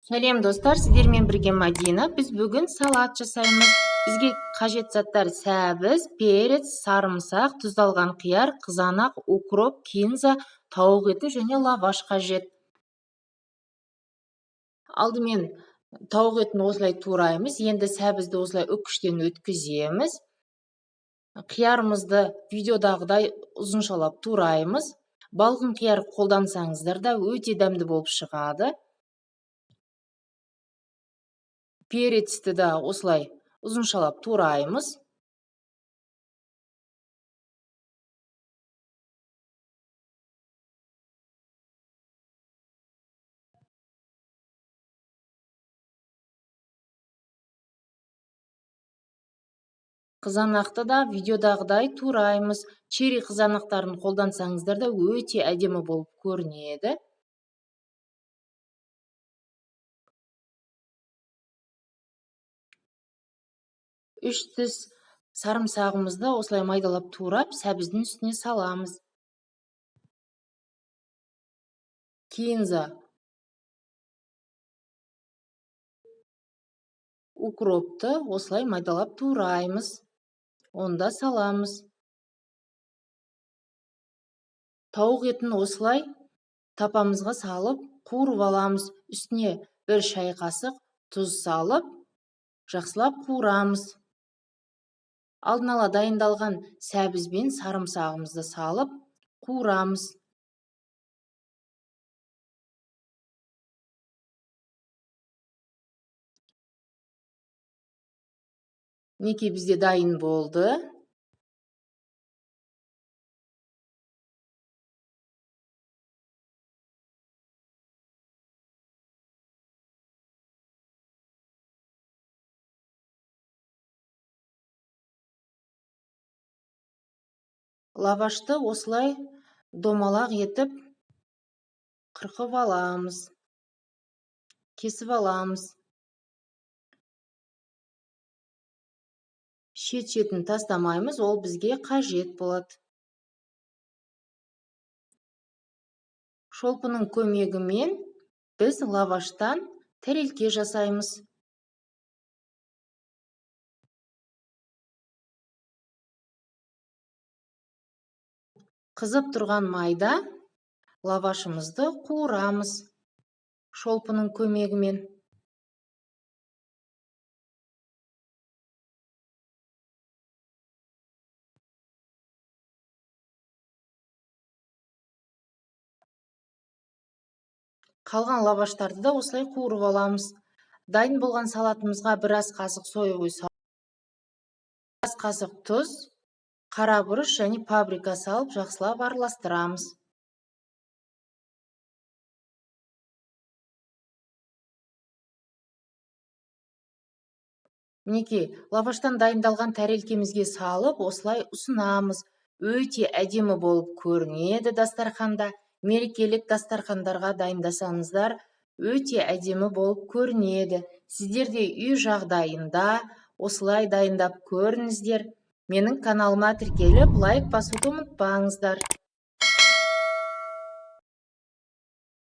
Сәлем достар, сіздермен бірге Мадина. Біз бүгін салат жасаймыз. Бізге қажет заттар сәбіз, перец, сарымсақ, тұздалған қияр, қызанақ, укроп, кинза, тауық еті және лаваш қажет. Алдымен тауық етін осылай тураймыз. Енді сәбізді осылай үккіштен өткіземіз. Қиярымызды видеодағыдай ұзыншалап тураймыз. Балғын қияр қолдансаңыздар да өте дәмді болып шығады. Перецті да осылай ұзыншалап тураймыз. Қызанақты да видеодағыдай тураймыз. Черри қызанақтарын қолдансаңыздар да өте әдемі болып көрінеді. 3 тіс сарымсағымызды осылай майдалап турап, сәбіздің үстіне саламыз. Кинза, укропты осылай майдалап тураймыз. Онда саламыз. Тауық етін осылай тапамызға салып, қуырып аламыз. Үстіне 1 шай қасық тұз салып, жақсылап қуырамыз. Алдын ала дайындалған сәбіз бен сарымсағымызды салып, қуырамыз. Мінекей бізде дайын болды. Лавашты осылай домалақ етіп қырқып аламыз. Кесіп аламыз. Шет-шетін тастамаймыз, ол бізге қажет болады. Шолпының көмегімен біз лаваштан тәрелке жасаймыз. Қызып тұрған майда лавашымызды қуырамыз шолпының көмегімен. Қалған лаваштарды да осылай қуырып аламыз. Дайын болған салатымызға 1 ас қасық сойғай салып, 1 ас қасық тұз, қара бұрыш және паприка салып, жақсылап араластырамыз. Мінекей, лаваштан дайындалған тәрелкемізге салып, осылай ұсынамыз. Өте әдемі болып көрінеді дастарханда. Мерекелік дастархандарға дайындасаңыздар, өте әдемі болып көрінеді. Сіздер де үй жағдайында осылай дайындап көріңіздер. Менің каналыма тіркеліп, лайк басуды ұмытпаңыздар.